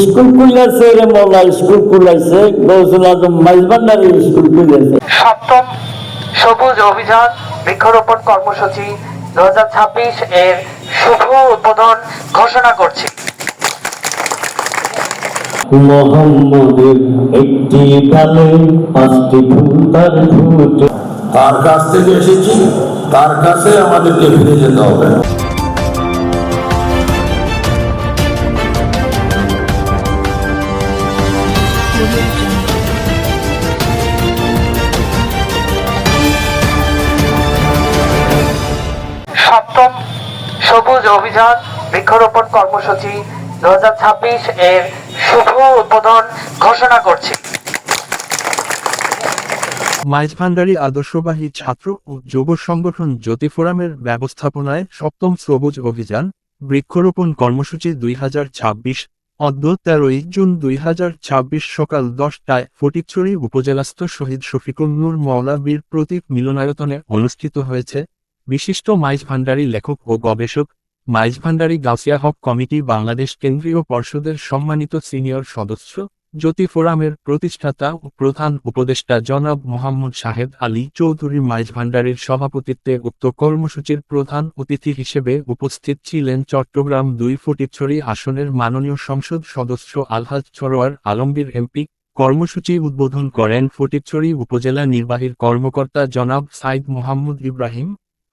School খুলেছে রে মোল্লা, school খুলেছে গৌসুল আজম মাইজভান্ডারি স্কুল খুলেছে। সপ্তম সবুজ অভিযান বৃক্ষরোপণ কর্মসূচি 2026 এর শুভ উদ্বোধন ঘোষণা করছি। মুহাম্মদের একটি ডালে 5টি ফুল তার ফুটে। তার কাছ থেকে এসেছি, তার কাছে আমাদেরকে ফিরে যেতে হবে। সপ্তম সবুজ অভিযান বৃক্ষরোপণ কর্মসূচি 2026 এর শুভ উদ্বোধন ঘোষণা করছি। মাইজভান্ডারি আদর্শবাহী ছাত্র ও যুব সংগঠন জ্যোতি ফোরামের ব্যবস্থাপনায় সপ্তম সবুজ অভিযান বৃক্ষরোপণ কর্মসূচি 2026 অদ্য 13 জুন 2026 সকাল 10টায় ফটিকছড়ি উপজেলাস্থ শহীদ শফিকুল নূর মওলা বীর প্রতীক মিলনায়তনে অনুষ্ঠিত হয়েছে। বিশিষ্ট মাইজভান্ডারি লেখক ও গবেষক, মাইজভান্ডারি গাউসিয়া হক কমিটি বাংলাদেশ কেন্দ্রীয় পর্ষদের সম্মানিত সিনিয়র সদস্য, জ্যোতি ফোরামের প্রতিষ্ঠাতা ও প্রধান উপদেষ্টা জনাব মোহাম্মদ শাহেদ আলী চৌধুরী মাইজভান্ডারির সভাপতিত্বে উক্ত কর্মসূচির প্রধান অতিথি হিসেবে উপস্থিত ছিলেন চট্টগ্রাম 2 ফটিকছড়ি আসনের মাননীয় সংসদ সদস্য আলহাজ সরোয়ার আলমগীর এমপি। কর্মসূচি উদ্বোধন করেন ফটিকছড়ি উপজেলা নির্বাহী কর্মকর্তা জনাব সাইদ মোহাম্মদ ইব্রাহিম।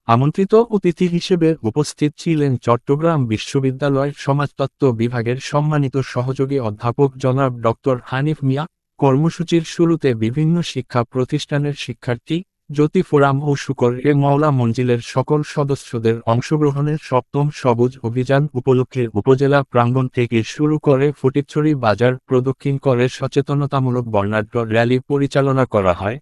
আমন্ত্রিত অতিথি হিসেবে উপস্থিত ছিলেন চট্টগ্রাম বিশ্ববিদ্যালয় সমাজতত্ত্ব বিভাগের সম্মানিত সহযোগী অধ্যাপক জনাব ডক্টর হানিফ মিয়া। কর্মসূচির শুরুতে বিভিন্ন শিক্ষা প্রতিষ্ঠানের শিক্ষার্থী, জ্যোতি ফোরাম ও শুকর এ মওলা মঞ্জিলের সকল সদস্যদের অংশগ্রহণের সপ্তম সবুজ অভিযান উপলক্ষে উপজেলা প্রাঙ্গণ থেকে শুরু করে ফটিকছড়ি বাজার প্রদক্ষিণ করে সচেতনতামূলক বর্ণাঢ্য র্যালি পরিচালনা করা হয়।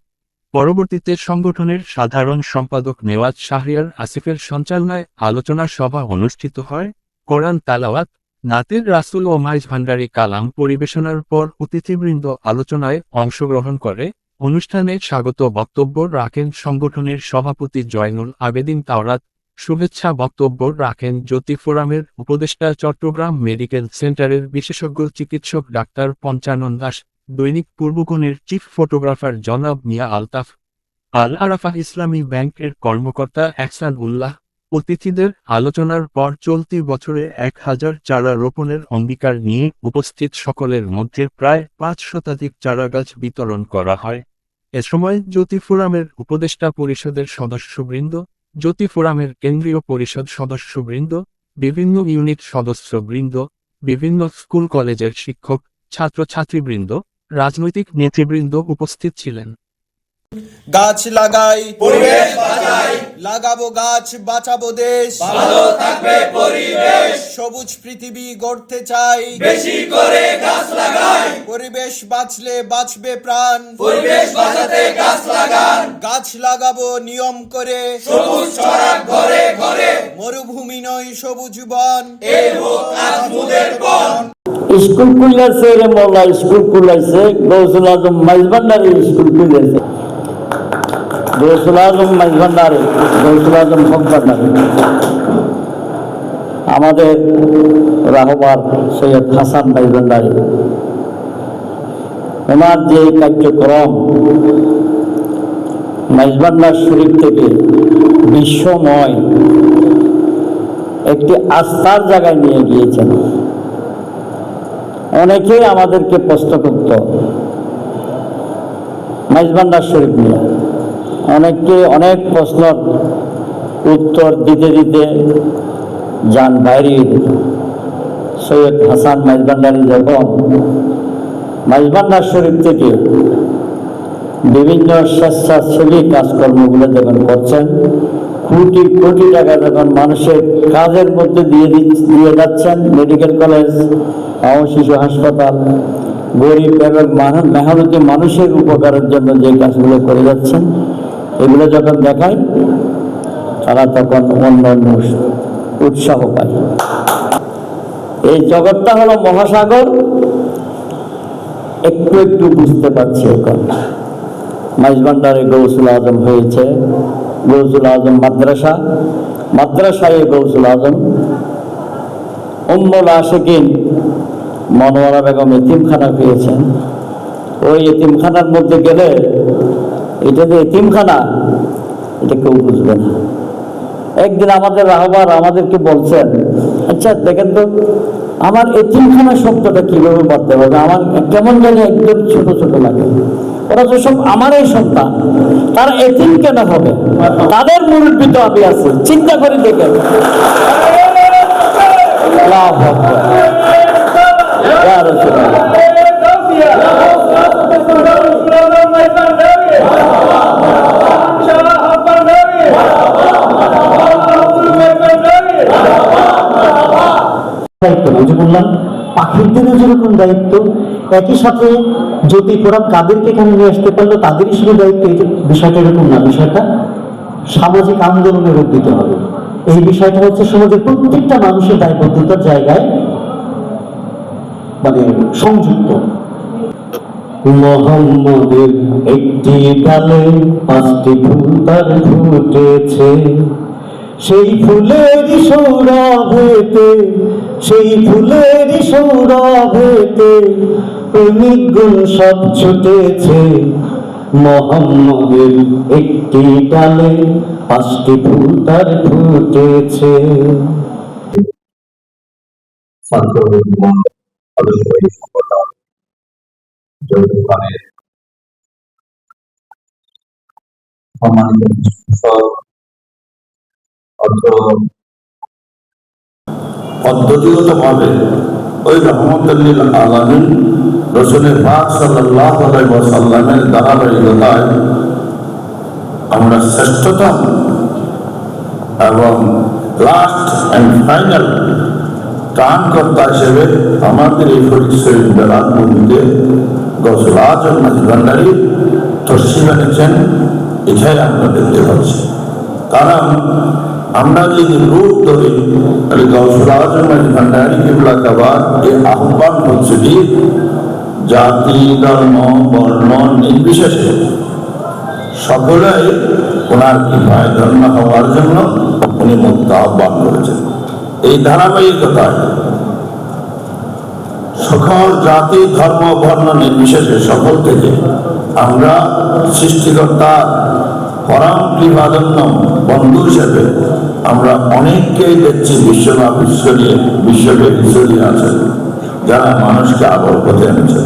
পরবর্তীতে সংগঠনের সাধারণ সম্পাদক নেওয়াজ শাহরিয়ার আসিফের সঞ্চালনায় আলোচনা সভা অনুষ্ঠিত হয়। কোরআন তালাওয়াত, নাতের রাসূল ও মাইজভান্ডারি কালাম পরিবেশনার পর অতিথিবৃন্দ আলোচনায় অংশগ্রহণ করে। অনুষ্ঠানে স্বাগত বক্তব্য রাখেন সংগঠনের সভাপতি জয়নুল আবেদিন তাওরাত। শুভেচ্ছা বক্তব্য রাখেন জ্যোতি ফোরামের উপদেষ্টা চট্টগ্রাম মেডিকেল সেন্টারের বিশেষজ্ঞ চিকিৎসক ডাক্তার পঞ্চানন দাস, দৈনিক পূর্বকোণের চিফ ফটোগ্রাফার জনাব মিয়া আলতাফ, আল আরাফা ইসলামী ব্যাংকের কর্মকর্তা এহসান উল্লাহ। অতিথিদের আলোচনার পর চলতি বছরে 1000 চারা রোপণের অঙ্গীকার নিয়ে উপস্থিত সকলের মধ্যে প্রায় 5 শতাধিক চারাগাছ বিতরণ করা হয়। এ সময় জ্যোতি ফোরামের উপদেষ্টা পরিষদের সদস্যবৃন্দ, জ্যোতি ফোরামের কেন্দ্রীয় পরিষদ সদস্যবৃন্দ, বিভিন্ন ইউনিট সদস্যবৃন্দ, বিভিন্ন স্কুল কলেজের শিক্ষক, ছাত্রছাত্রীবৃন্দ, রাজনৈতিক নেতৃবৃন্দ উপস্থিত ছিলেন। গাছ লাগাই পরিবেশ বাঁচাই, লাগাবো গাছ বাঁচাবো দেশ, ভালো থাকবে পরিবেশ, সবুজ পৃথিবী গড়তে চাই, বেশি করে গাছ লাগাই, পরিবেশ বাঁচলে বাঁচবে প্রাণ, পরিবেশ বাঁচাতে গাছ লাগান, গাছ লাগাবো নিয়ম করে, সবুজ ছড়াক ঘরে ঘরে, মরুভূমি নয় সবুজ বন, এই হোক আজ মোদের বন। স্কুল খুলেছে রে মোল্লা, স্কুল খুলেছে গৌসুল আজম মাইজভান্ডারি স্কুল খুলেছে। গৌসুল আজম মাইজভান্ডারি, গৌসুল আজম হক ভান্ডারি। আমাদের রাহবার সৈয়দ হাসান মাইজভান্ডারি, ওনার যে কার্যক্রম মাইজভান্ডার শরীফ থেকে বিশ্বময় একটি আস্থার জায়গায় নিয়ে গিয়েছেন। অনেকেই আমাদেরকে প্রশ্ন করত মাইজভান্ডার শরীফ নিয়ে, অনেককে অনেক প্রশ্নের উত্তর দিতে দিতে যান বাইরের সৈয়দ হাসান মাইজভান্ডারি যখন মাইজভান্ডার শরীফ থেকে বিভিন্ন স্বেচ্ছাসেবী কাজকর্মগুলো যখন করছেন, কোটি কোটি টাকা যখন মানুষের কাজের মধ্যে দিয়ে যাচ্ছেন, মেডিকেল কলেজ, শিশু হাসপাতাল, গরিব এবং মেহনতি মানুষের উপকারের জন্য যে কাজগুলো করে যাচ্ছেন, এগুলো যখন দেখায় তারা তখন অন্যান্য উৎসাহ পায়। এই জগৎটা হলো মহাসাগর, একটু একটু বুঝতে পারছি এখন। মাইজভান্ডারে গৌসুল আজম হয়েছে, গৌসুল আজম মাদ্রাসা, মাদ্রাসায় গৌসুল আজম, উম্মুল আশিকিন মনোয়ারা বেগম এতিমখানা পেয়েছেন। ওই এতিমখানার মধ্যে গেলে এটা যে এতিমখানা এটা কেউ বুঝবে না। একদিন আমাদের রাহবার আমাদেরকে বলছেন, আচ্ছা দেখেন তো আমার এতিমখানা শব্দটা কিভাবে বাড়তে হবে, আমার কেমন জানি একদম ছোট ছোট লাগে। ওরা তো সব আমারই সন্তান, তার এতিম কেন হবে? তাদের মুরব্বী তো আমি আছি, চিন্তা করে দেখেন। আল্লাহু আকবার। ইয়া রাসূলুল্লাহ। দায়িত্ব না, যে বললাম পাখিদেরও যেরকম দায়িত্ব, একই সাথে যদি ওরা কাদেরকে এখানে নিয়ে আসতে পারলো তাদেরই শুধু দায়িত্ব, এই বিষয়টা এরকম না। বিষয়টা সামাজিক আন্দোলনের রূপ দিতে হবে। এই বিষয়টা হচ্ছে সমাজের প্রত্যেকটা মানুষের দায়বদ্ধতার জায়গায় মানে সংযুক্ত। মোহাম্মদের একটি ডালে 5টি ফুল তার ফুটেছে, সেই ফুলেরই সৌরভেতে, সেই ফুলেরই সৌরভেতে প্রেমিক গুণ সব ছুটেছে। মোহাম্মদের একটি ডালে 5টি ফুল তার ফুটেছে। পদ্ধতিগত ভাবে ওই রহমতুল্লিল আলামিন রসুলের পাক সাল্লাল্লাহু আলাইহি ওয়াসাল্লামের ধারাবাহিকতায় আমরা শ্রেষ্ঠতম এবং লাস্ট এন্ড ফাইনাল ত্রাণকর্তা হিসেবে আমাদের এই ফরিদ শরীফ বেলাভূমিতে গৌসুল আজম মাঝভান্ডারী তসিব এনেছেন। এটাই আমরা দেখতে পাচ্ছি। কারণ আমরা যদি রূপ ধরি তাহলে গৌসুল আজম মাঝভান্ডারী কিবলা কাবার এই আহ্বান হচ্ছে কি জাতি ধর্ম বর্ণ নির্বিশেষে সকলেই ওনার কৃপায় ধন্য হওয়ার জন্য উনি মুক্ত আহ্বান করেছেন। এই ধারাবাহিকতায় সকল জাতি ধর্ম বর্ণ নির্বিশেষে সকল থেকে আমরা সৃষ্টিকর্তা পরম কৃপাধন্য বন্ধু হিসেবে আমরা অনেককেই দেখছি বিশ্বব্যাপী ছড়িয়ে আছেন, যারা মানুষকে আবার পথে এনেছেন।